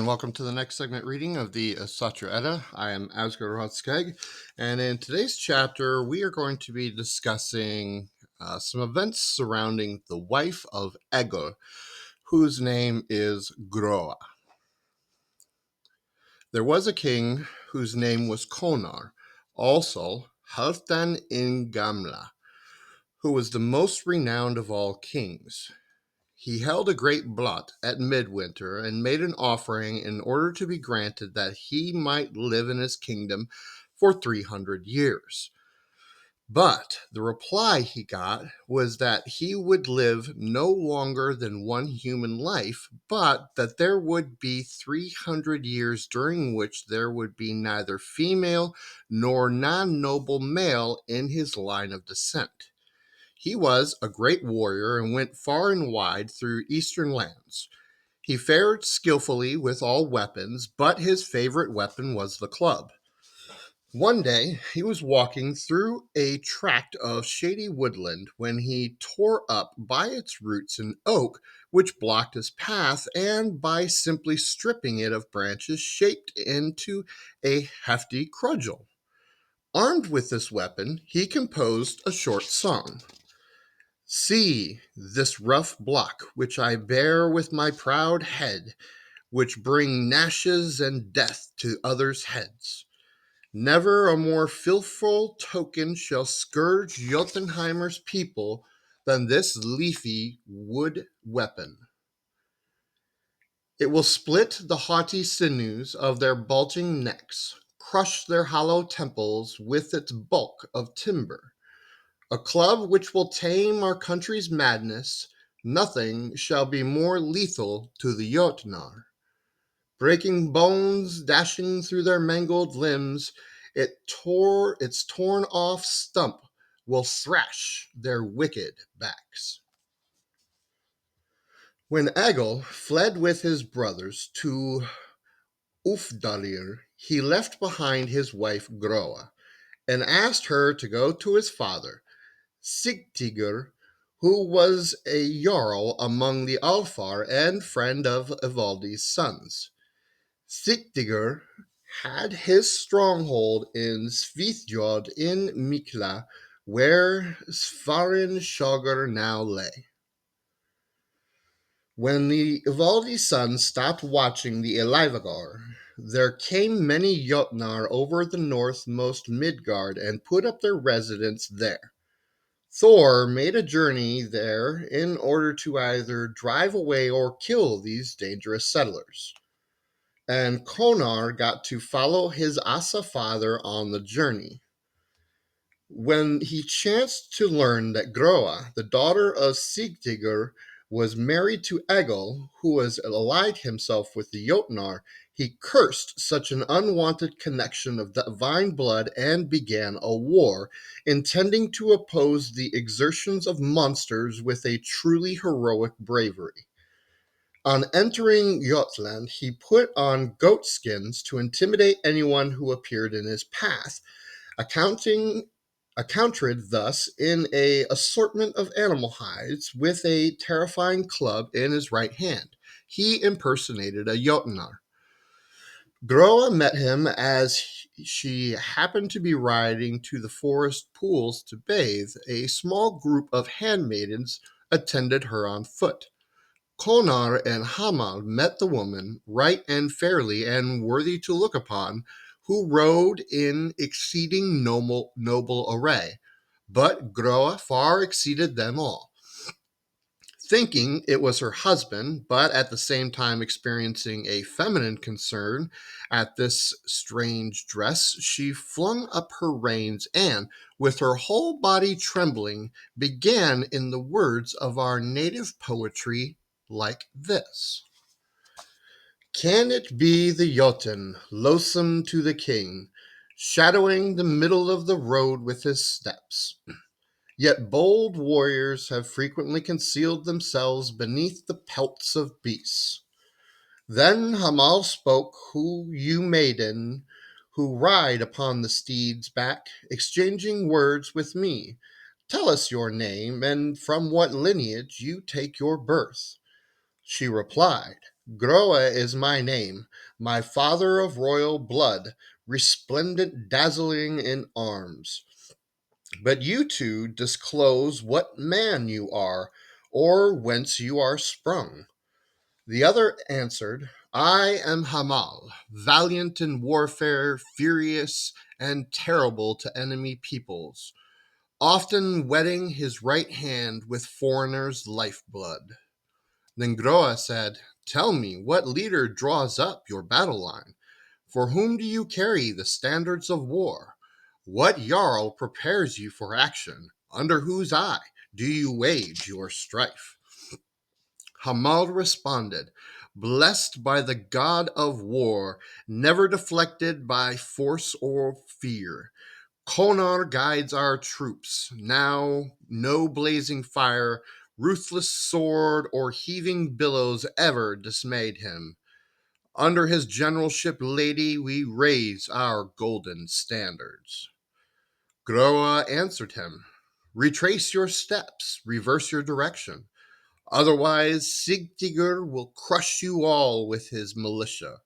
and welcome to the next segment reading of the Asatru Edda. I am Asger, and in today's chapter, we are going to be discussing some events surrounding the wife of Egill, whose name is Groa. There was a king whose name was Konr, also Halfdan in Gamla, who was the most renowned of all kings. He held a great blot at midwinter and made an offering in order to be granted that he might live in his kingdom for 300 years. But the reply he got was that he would live no longer than one human life, but that there would be 300 years during which there would be neither female nor non-noble male in his line of descent. He was a great warrior and went far and wide through eastern lands. He fared skillfully with all weapons, but his favorite weapon was the club. One day, he was walking through a tract of shady woodland when he tore up by its roots an oak which blocked his path, and by simply stripping it of branches, shaped into a hefty cudgel. Armed with this weapon, he composed a short song. See this rough block which I bear with my proud head, which bring gnashes and death to others' heads. Never a more filthful token shall scourge Jotunheimer's people than this leafy wood weapon. It will split the haughty sinews of their bulging necks, crush their hollow temples with its bulk of timber. A club which will tame our country's madness. Nothing shall be more lethal to the Jotnar. Breaking bones, dashing through their mangled limbs, its torn off stump will thrash their wicked backs. When Egill fled with his brothers to Ufdalir, he left behind his wife Groa, and asked her to go to his father, Sigtryggr, who was a Jarl among the Alfar and friend of Ivaldi's sons. Sigtryggr had his stronghold in Svithjod in Mikla, where Svarin Shogar now lay. When the Ivaldi sons stopped watching the Elivagar, there came many Jotnar over the northmost Midgard and put up their residence there. Thor made a journey there in order to either drive away or kill these dangerous settlers. And Konr got to follow his Asa father on the journey. When he chanced to learn that Groa, the daughter of Sigtryggr, was married to Egill, who was allied himself with the Jotnar, he cursed such an unwanted connection of divine blood and began a war, intending to oppose the exertions of monsters with a truly heroic bravery. On entering Jotland, he put on goat skins to intimidate anyone who appeared in his path, accounted thus in a assortment of animal hides with a terrifying club in his right hand. He impersonated a Jotnar. Groa met him as she happened to be riding to the forest pools to bathe. A small group of handmaidens attended her on foot. Konr and Hamall met the woman, right and fairly and worthy to look upon, who rode in exceeding noble array, but Groa far exceeded them all. Thinking it was her husband, but at the same time experiencing a feminine concern at this strange dress, she flung up her reins and, with her whole body trembling, began in the words of our native poetry like this. Can it be the Jotun, loathsome to the king, shadowing the middle of the road with his steps? Yet bold warriors have frequently concealed themselves beneath the pelts of beasts. Then Hamall spoke, who you maiden, who ride upon the steed's back, exchanging words with me. Tell us your name, and from what lineage you take your birth. She replied, Groa is my name, my father of royal blood, resplendent, dazzling in arms. But you two disclose what man you are, or whence you are sprung. The other answered, I am Hamall, valiant in warfare, furious and terrible to enemy peoples, often wetting his right hand with foreigners' lifeblood. Then Groa said, Tell me, what leader draws up your battle line? For whom do you carry the standards of war? What Jarl prepares you for action? Under whose eye do you wage your strife? Hamall responded, Blessed by the god of war, never deflected by force or fear. Konr guides our troops. Now no blazing fire, ruthless sword, or heaving billows ever dismayed him. Under his generalship, lady, we raise our golden standards. Groa answered him, Retrace your steps, reverse your direction. Otherwise, Sigtryggr will crush you all with his militia.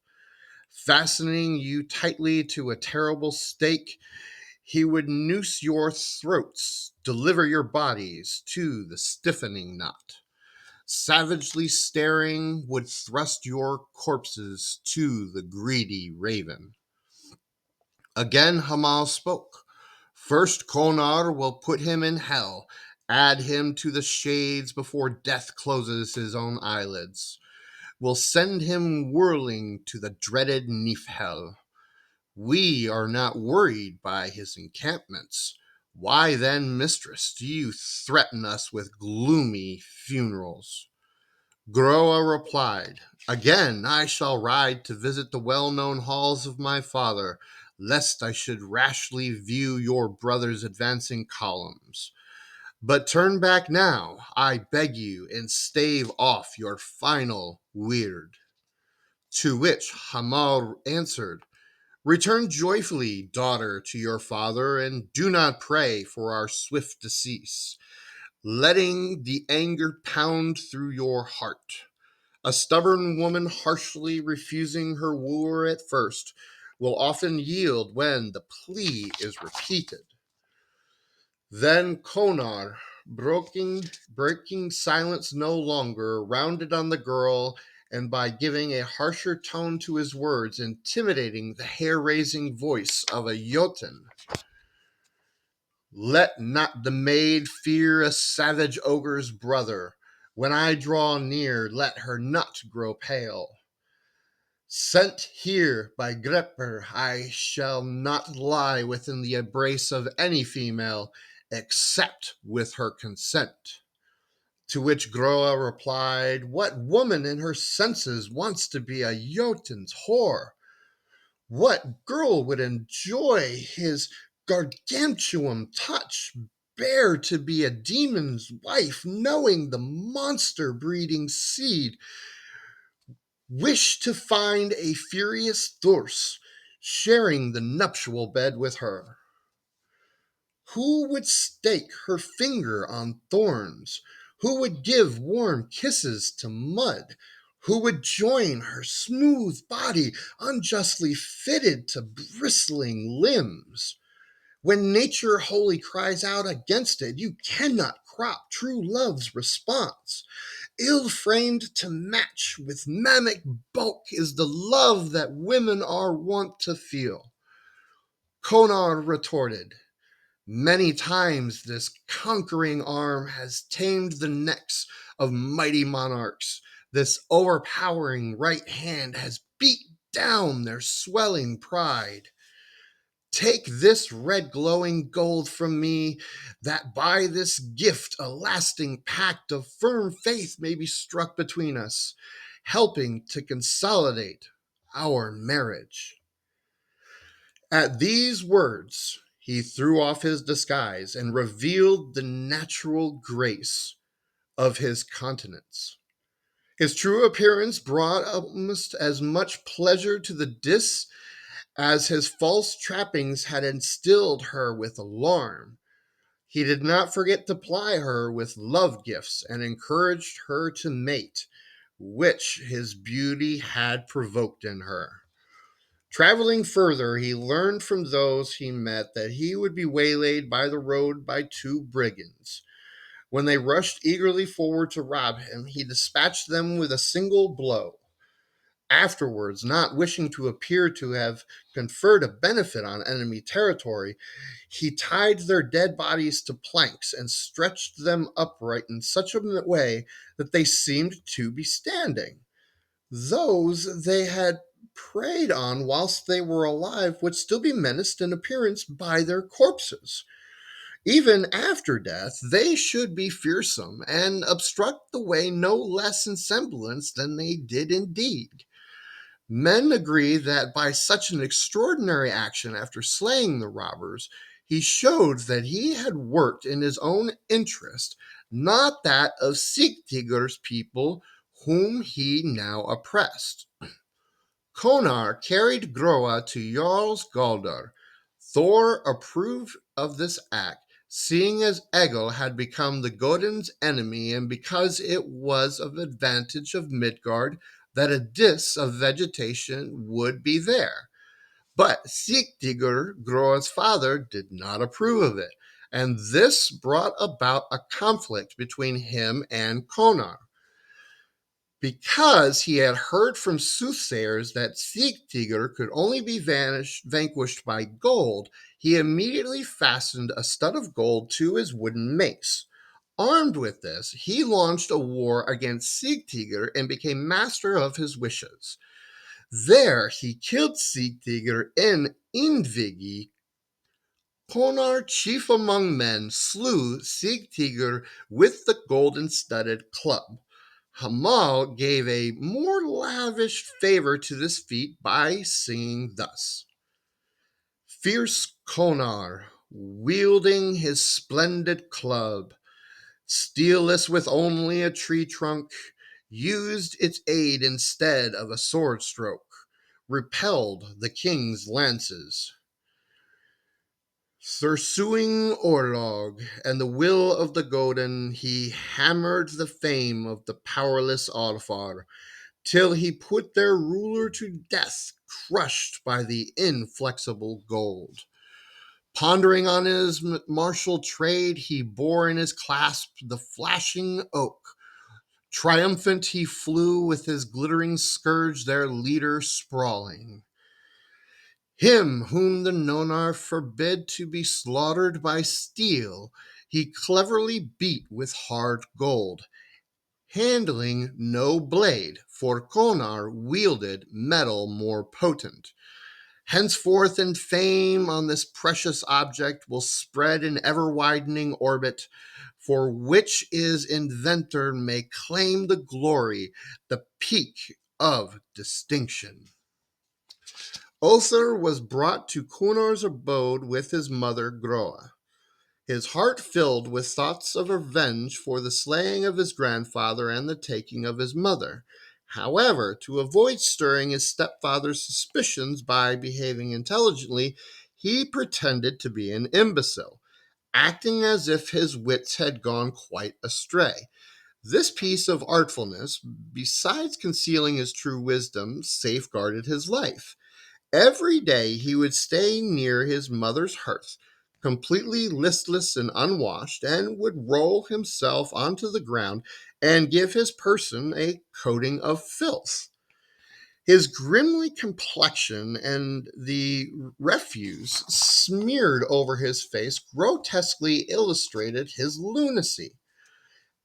Fastening you tightly to a terrible stake, he would noose your throats, deliver your bodies to the stiffening knot. Savagely staring, would thrust your corpses to the greedy raven. Again Hamall spoke. First Konr will put him in hell, add him to the shades before death closes his own eyelids. Will send him whirling to the dreaded Niflhel. We are not worried by his encampments. Why then, mistress, do you threaten us with gloomy funerals? Groa replied, Again I shall ride to visit the well-known halls of my father, lest I should rashly view your brother's advancing columns. But turn back now, I beg you, and stave off your final weird. To which Hamall answered, Return joyfully, daughter, to your father, and do not pray for our swift decease, letting the anger pound through your heart. A stubborn woman harshly refusing her wooer at first will often yield when the plea is repeated. Then Konr, breaking silence no longer, rounded on the girl, and by giving a harsher tone to his words, intimidating the hair-raising voice of a Jotun. Let not the maid fear a savage ogre's brother. When I draw near, let her not grow pale. Sent here by Grepper, I shall not lie within the embrace of any female, except with her consent. To which Groa replied, What woman in her senses wants to be a Jotun's whore? What girl would enjoy his gargantuan touch, bear to be a demon's wife, knowing the monster breeding seed, wish to find a furious Thors, sharing the nuptial bed with her? Who would stake her finger on thorns? Who would give warm kisses to mud? Who would join her smooth body, unjustly fitted to bristling limbs? When nature wholly cries out against it, you cannot crop true love's response. Ill-framed to match with mammoth bulk is the love that women are wont to feel. Konr retorted, Many times this conquering arm has tamed the necks of mighty monarchs. This overpowering right hand has beat down their swelling pride. Take this red glowing gold from me, that by this gift a lasting pact of firm faith may be struck between us, helping to consolidate our marriage. At these words, he threw off his disguise and revealed the natural grace of his countenance. His true appearance brought almost as much pleasure to the Dis as his false trappings had instilled her with alarm. He did not forget to ply her with love gifts and encouraged her to mate, which his beauty had provoked in her. Traveling further, he learned from those he met that he would be waylaid by the road by two brigands. When they rushed eagerly forward to rob him, he dispatched them with a single blow. Afterwards, not wishing to appear to have conferred a benefit on enemy territory, he tied their dead bodies to planks and stretched them upright in such a way that they seemed to be standing. Those they had preyed on whilst they were alive would still be menaced in appearance by their corpses. Even after death, they should be fearsome and obstruct the way no less in semblance than they did in deed. Men agree that by such an extraordinary action after slaying the robbers, he showed that he had worked in his own interest, not that of Sigtryggr's people, whom he now oppressed. Konar carried Groa to Jarl's Galdar. Thor approved of this act, seeing as Egill had become the Godin's enemy and because it was of advantage of Midgard that a dis of vegetation would be there. But Sigtryggr, Groa's father, did not approve of it, and this brought about a conflict between him and Konar. Because he had heard from soothsayers that Sigtryggr could only be vanquished by gold, he immediately fastened a stud of gold to his wooden mace. Armed with this, he launched a war against Sigtryggr and became master of his wishes. There he killed Sigtryggr in Indvigi. Konar, chief among men, slew Sigtryggr with the golden studded club. Hamall gave a more lavish favor to this feat by singing thus: Fierce Konar, wielding his splendid club, steelless with only a tree trunk, used its aid instead of a sword stroke, repelled the king's lances. Pursuing Orlog and the will of the Godin, he hammered the fame of the powerless Alfar, till he put their ruler to death, crushed by the inflexible gold. Pondering on his martial trade, he bore in his clasp the flashing oak. Triumphant he flew with his glittering scourge, their leader sprawling. Him whom the Nonar forbid to be slaughtered by steel, he cleverly beat with hard gold, handling no blade, for Konar wielded metal more potent. Henceforth in fame on this precious object will spread in ever-widening orbit, for which is inventor may claim the glory, the peak of distinction. Othar was brought to Konar's abode with his mother Groa, his heart filled with thoughts of revenge for the slaying of his grandfather and the taking of his mother. However, to avoid stirring his stepfather's suspicions by behaving intelligently, he pretended to be an imbecile, acting as if his wits had gone quite astray. This piece of artfulness, besides concealing his true wisdom, safeguarded his life. Every day he would stay near his mother's hearth, completely listless and unwashed, and would roll himself onto the ground and give his person a coating of filth. His grimly complexion and the refuse smeared over his face grotesquely illustrated his lunacy.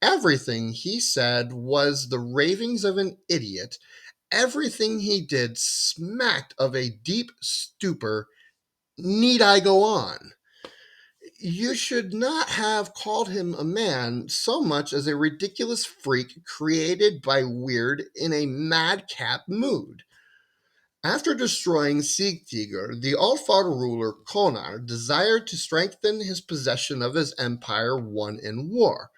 Everything he said was the ravings of an idiot. Everything he did smacked of a deep stupor. Need I go on? You should not have called him a man so much as a ridiculous freak created by Weird in a madcap mood. After destroying Sigtryggr, the Alfar ruler Konar desired to strengthen his possession of his empire won in war.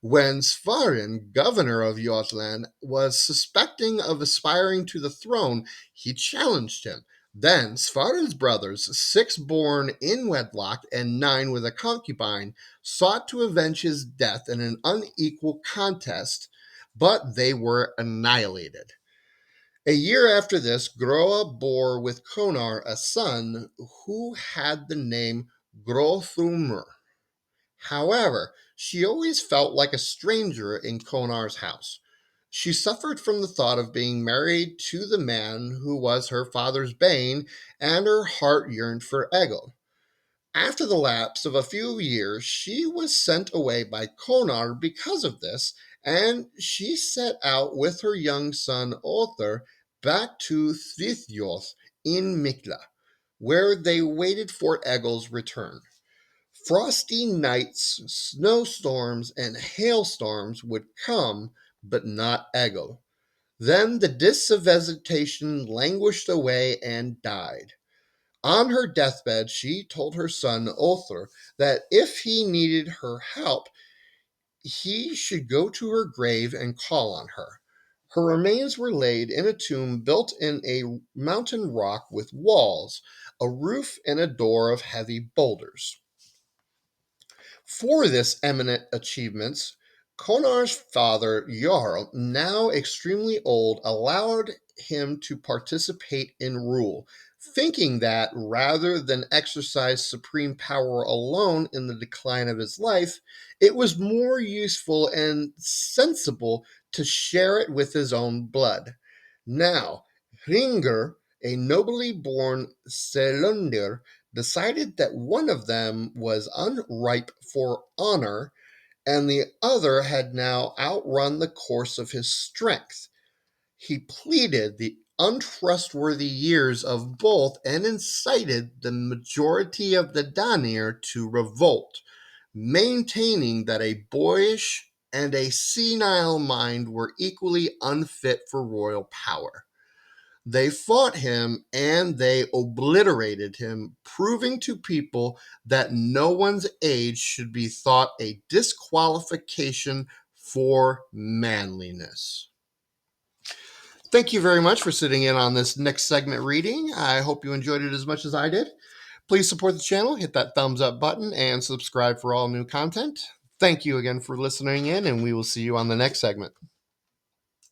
When Svarin, governor of Jotland, was suspecting of aspiring to the throne, he challenged him. Then Svarin's brothers, 6 born in wedlock and 9 with a concubine, sought to avenge his death in an unequal contest. but they were annihilated. A year after this, Groa bore with Konr a son who had the name Grothrumr. However, she always felt like a stranger in Konr's house. She suffered from the thought of being married to the man who was her father's bane, and her heart yearned for Egill. After the lapse of a few years, she was sent away by Konr because of this, and she set out with her young son Othar back to Thvithjoth in Mikla, where they waited for Egill's return. Frosty nights, snowstorms, and hailstorms would come, but not Egill. Then the discs of vegetation languished away and died. On her deathbed, she told her son Othar that if he needed her help, he should go to her grave and call on her. Her remains were laid in a tomb built in a mountain rock with walls, a roof, and a door of heavy boulders. For this eminent achievements, Konr's father, Jarl, now extremely old, allowed him to participate in rule, thinking that rather than exercise supreme power alone in the decline of his life, it was more useful and sensible to share it with his own blood. Now, Hringr, a nobly born Selundir, decided that one of them was unripe for honor, and the other had now outrun the course of his strength. He pleaded the untrustworthy years of both and incited the majority of the Danir to revolt, maintaining that a boyish and a senile mind were equally unfit for royal power. They fought him and they obliterated him, proving to people that no one's age should be thought a disqualification for manliness. Thank you very much for sitting in on this next segment reading. I hope you enjoyed it as much as I did. Please support the channel, hit that thumbs up button, and subscribe for all new content. Thank you again for listening in, and we will see you on the next segment.